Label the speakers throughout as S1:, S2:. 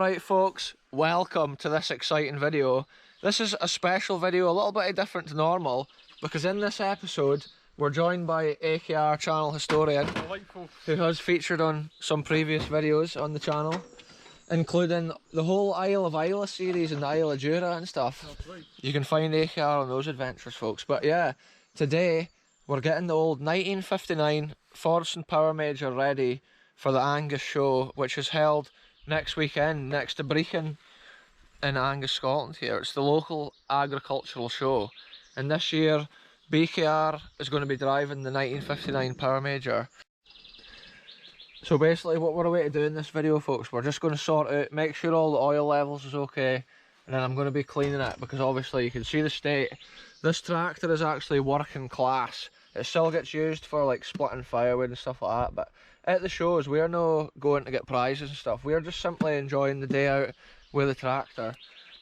S1: Alright folks, welcome to this exciting video. This is a special video, a little bit different to normal, because in this episode we're joined by AKR channel historian, who has featured on some previous videos on the channel, including the whole Isle of Isla series and the Isle of Jura and stuff.
S2: That's right.
S1: You can find AKR on those adventures, folks. But yeah, today we're getting the old 1959 Fordson Power Major ready for the Angus Show, which is held next weekend next to Brechin in Angus, Scotland here. It's the local agricultural show, and this year BKR is going to be driving the 1959 Power Major. So basically what we're away to do in this video, folks, we're just going to sort out, make sure all the oil levels is okay, and then I'm going to be cleaning it, because obviously you can see the state. This tractor is actually working class. It still gets used for like splitting firewood and stuff like that, but at the shows we're not going to get prizes and stuff. We're just simply enjoying the day out with the tractor.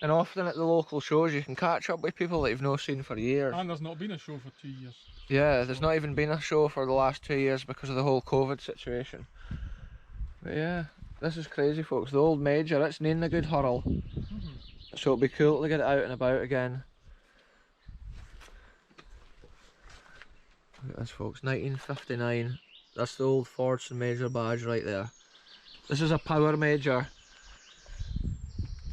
S1: And often at the local shows you can catch up with people that you've not seen for years.
S2: And there's not been a show for 2 years.
S1: Yeah, there's not even been a show for the last 2 years because of the whole COVID situation. But yeah, this is crazy, folks. The old Major, it's needing a good hurl. So it'll be cool to get it out and about again. Look at this, folks, 1959. That's the old Fordson Major badge right there. This is a Power Major,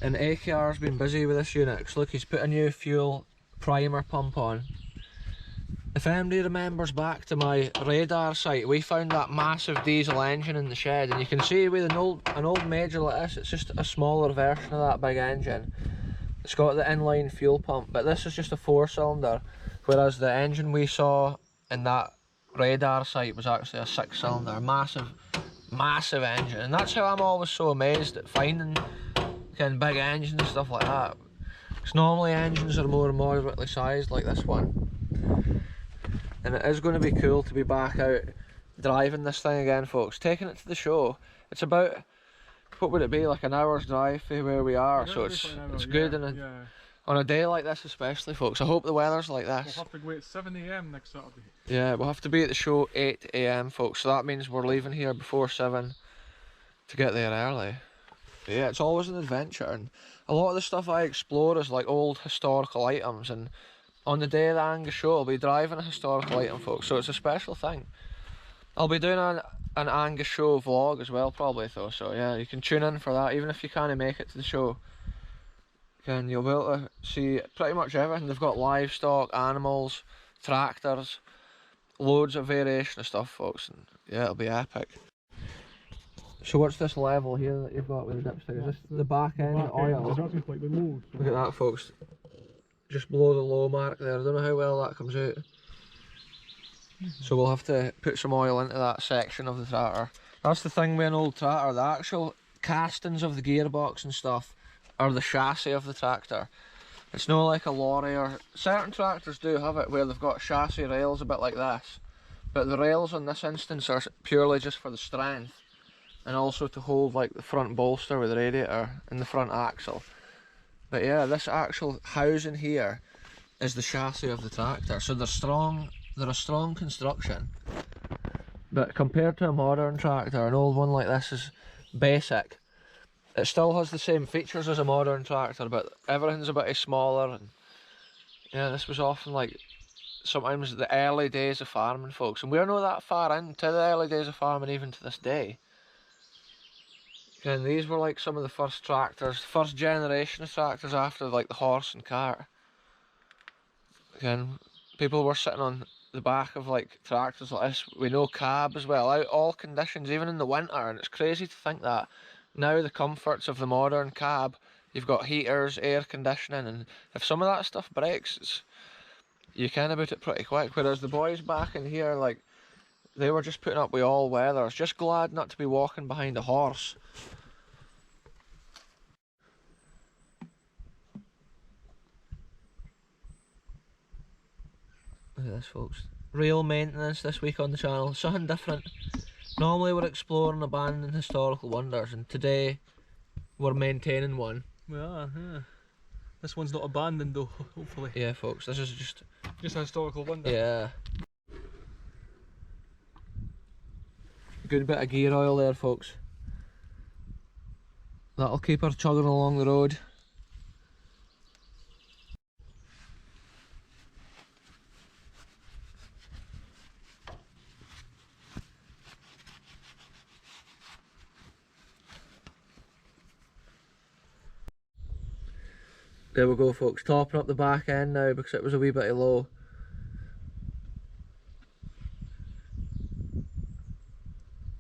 S1: and AKR's been busy with this unit. Look, he's put a new fuel primer pump on. If anybody remembers back to my radar site, we found that massive diesel engine in the shed, and you can see with an old Major like this, it's just a smaller version of that big engine. It's got the inline fuel pump, but this is just a 4-cylinder, whereas the engine we saw in that radar site was actually a 6-cylinder, massive engine. And that's how I'm always so amazed at finding kind of big engines and stuff like that, because normally engines are more moderately sized like this one. And it is going to be cool to be back out driving this thing again, folks, taking it to the show. It's about, what would it be, like an hour's drive from where we are, so it's good. And on a day like this especially, folks, I hope the weather's like this.
S2: We'll have to go at 7 AM next Saturday.
S1: Yeah, we'll have to be at the show 8 AM, folks, so that means we're leaving here before 7 to get there early. But yeah, it's always an adventure, and a lot of the stuff I explore is like old historical items, and on the day of the Angus Show I'll be driving a historical item, folks, so it's a special thing. I'll be doing an Angus Show vlog as well probably though, so yeah, you can tune in for that even if you can't make it to the show. You'll be able to see pretty much everything. They've got livestock, animals, tractors, loads of variation of stuff, folks, and yeah, it'll be epic. So what's this level here that you've got with the dipstick? Is this the back end oil? Look at that, folks. Just below the low mark there. I don't know how well that comes out. So we'll have to put some oil into that section of the tractor. That's the thing with an old tractor, the actual castings of the gearbox and stuff are the chassis of the tractor. It's not like a lorry, or certain tractors do have it where they've got chassis rails a bit like this, but the rails in this instance are purely just for the strength and also to hold like the front bolster with the radiator and the front axle. But yeah, this actual housing here is the chassis of the tractor, so they're a strong construction. But compared to a modern tractor, an old one like this is basic. It still has the same features as a modern tractor, but everything's a bit smaller. And yeah, this was often like sometimes the early days of farming, folks, and we're not that far into the early days of farming even to this day. And these were like some of the first tractors, first generation of tractors after like the horse and cart. Again, people were sitting on the back of like tractors like this with no cab as well, out all conditions, even in the winter. And it's crazy to think that now the comforts of the modern cab, you've got heaters, air conditioning, and if some of that stuff breaks, you can about it pretty quick. Whereas the boys back in here, like, they were just putting up with all weathers, just glad not to be walking behind a horse. Look at this, folks. Real maintenance this week on the channel, something different. Normally we're exploring abandoned historical wonders, and today we're maintaining one.
S2: Yeah. This one's not abandoned though, hopefully.
S1: Yeah, folks, this is just
S2: a historical wonder.
S1: Yeah. Good bit of gear oil there, folks. That'll keep her chugging along the road. There we go, folks, topping up the back end now because it was a wee bit low.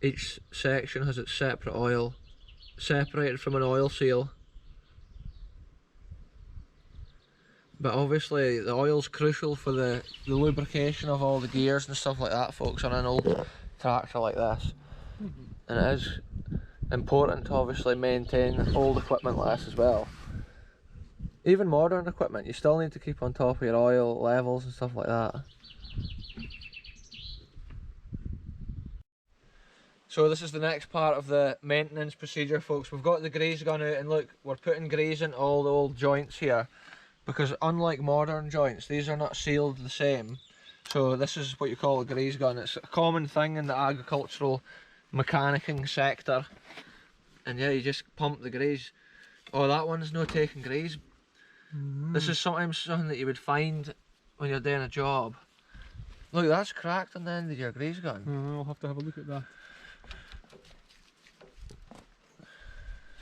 S1: Each section has its separate oil, separated from an oil seal. But obviously the oil's crucial for the lubrication of all the gears and stuff like that, folks, on an old tractor like this. And it is important to obviously maintain old equipment like this as well. Even modern equipment, you still need to keep on top of your oil levels and stuff like that. So this is the next part of the maintenance procedure, folks. We've got the grease gun out, and look, we're putting grease into all the old joints here, because unlike modern joints, these are not sealed the same. So this is what you call a grease gun. It's a common thing in the agricultural mechanicking sector. And yeah, you just pump the grease. Oh, that one's no taking grease. This is sometimes something that you would find when you're doing a job. Look, that's cracked on the end of your grease gun.
S2: I'll have to have a look at that.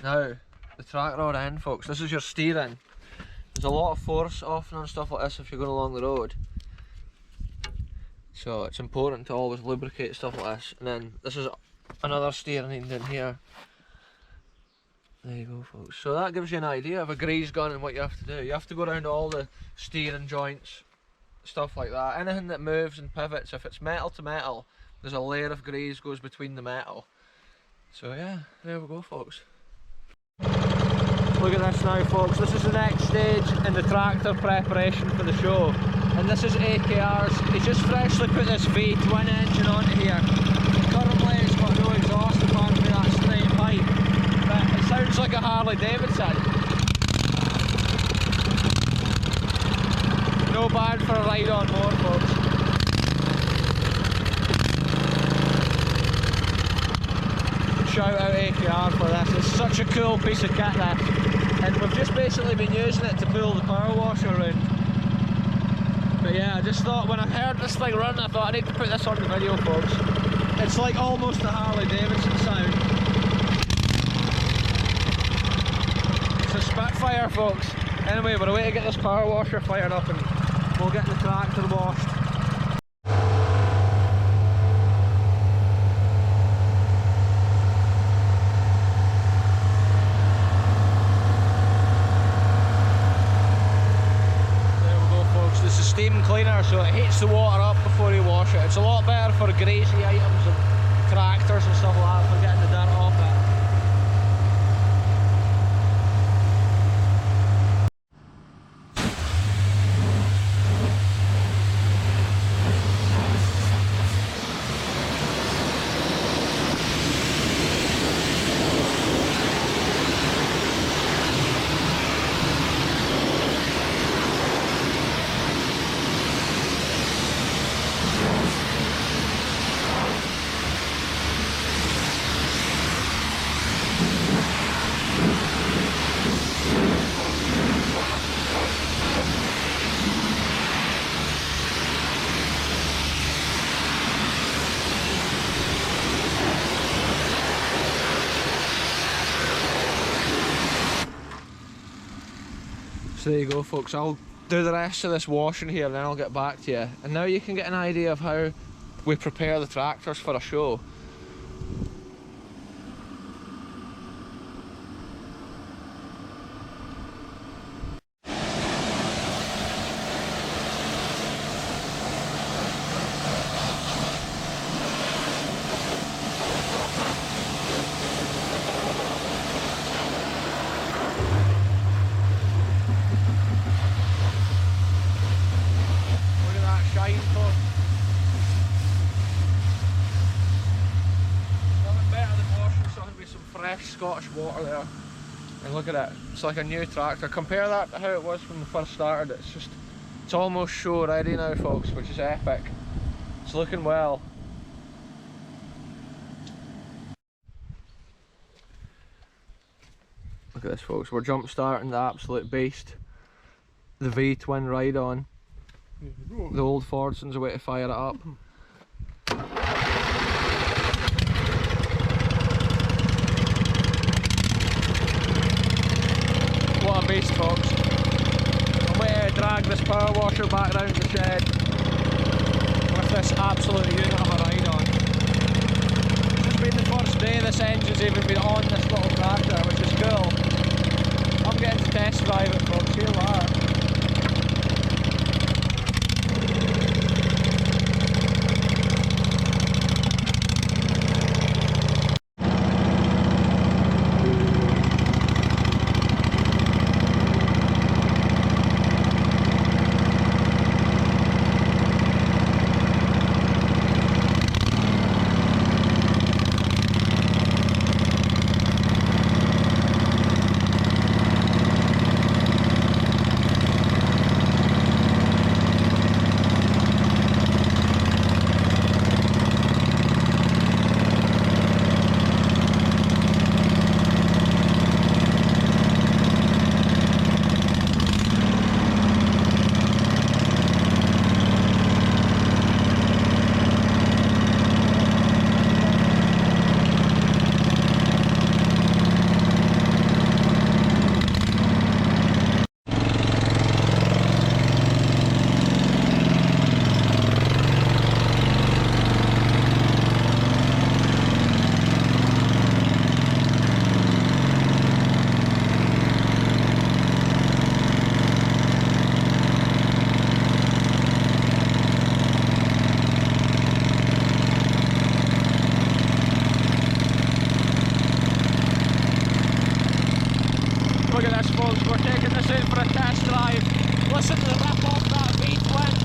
S1: Now, the track rod end, folks, this is your steering. There's a lot of force often on stuff like this if you're going along the road. So it's important to always lubricate stuff like this. And then this is another steering end in here. There you go, folks. So that gives you an idea of a grease gun and what you have to do. You have to go around all the steering joints, stuff like that. Anything that moves and pivots, if it's metal to metal, there's a layer of grease goes between the metal. So yeah, there we go, folks. Look at this now, folks. This is the next stage in the tractor preparation for the show. And this is AKR's. He's just freshly put this V twin engine onto here. Currently it's got no exhaust apart from that straight pipe. But it sounds like a Harley Davidson. No bad for a ride on board, folks. Shout out AKR for this. It's such a cool piece of kit, this. And we've just basically been using it to pull the power washer around. But yeah, I just thought when I heard this thing run, I thought I need to put this on the video, folks. It's like almost a Harley Davidson sound. It's a Spitfire, folks. Anyway, we're away to get this power washer fired up and we'll get the tractor washed. Steam cleaner, so it heats the water up before you wash it. It's a lot better for greasy items and tractors and stuff like that for getting the dirt off it. So there you go, folks. I'll do the rest of this washing here and then I'll get back to you. And now you can get an idea of how we prepare the tractors for a show. Fresh Scottish water there, and look at it, it's like a new tractor. Compare that to how it was when we first started. It's almost show ready now, folks, which is epic. It's looking well. Look at this, folks. We're jump starting the absolute beast. The V twin ride on. The old Fordson's a way to fire it up. What a beast, folks. I'm going to drag this power washer back round the shed with this absolute unit of a ride on. It's been the first day this engine's even been on this little tractor, which is cool. I'm getting to test drive it, folks. See you later. Look at this, folks, we're taking this out for a test drive. Listen to the rip off that V-twin.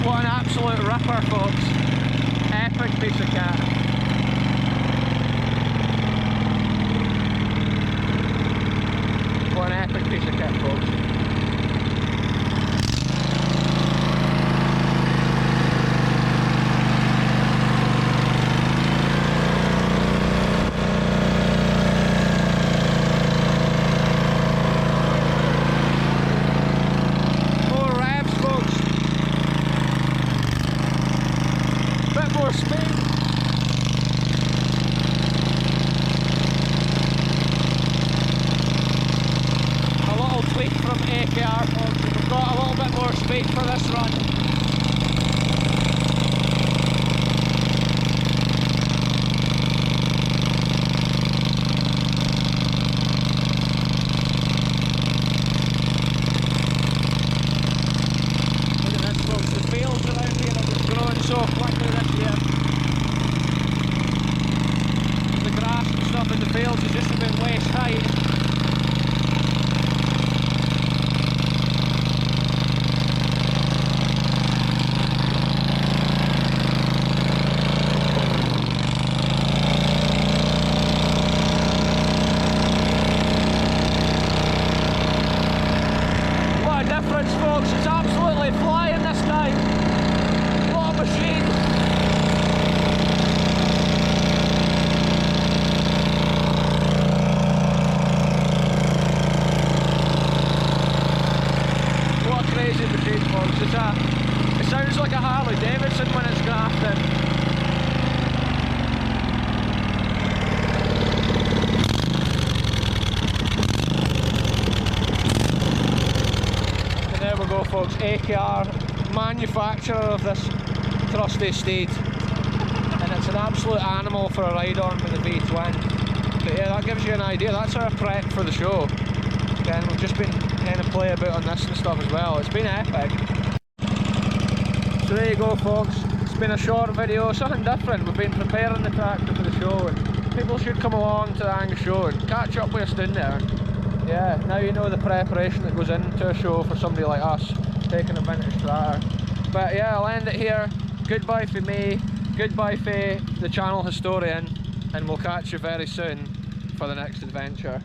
S1: What an absolute ripper, folks. Epic piece of kit. What an epic piece of kit, folks. We've got a little bit more speed for this run. Look at this, folks, the fields around here are just growing so quickly this year. The grass and stuff in the fields has just been waist high. Folks, it's absolutely flying this time. What a machine. What a crazy machine, folks. It sounds like a Harley Davidson when it's grafted. go folks, AKR, manufacturer of this trusty steed, and it's an absolute animal for a ride on with the V-twin. But yeah, that gives you an idea. That's our prep for the show. Again, we've just been kind of play about on this and stuff as well. It's been epic. So there you go folks, it's been a short video, something different. We've been preparing the tractor for the show, and people should come along to the Angus Show and catch up with us down there. Yeah, now you know the preparation that goes into a show for somebody like us taking a vintage tractor. But yeah, I'll end it here. Goodbye for me, goodbye for the channel historian, and we'll catch you very soon for the next adventure.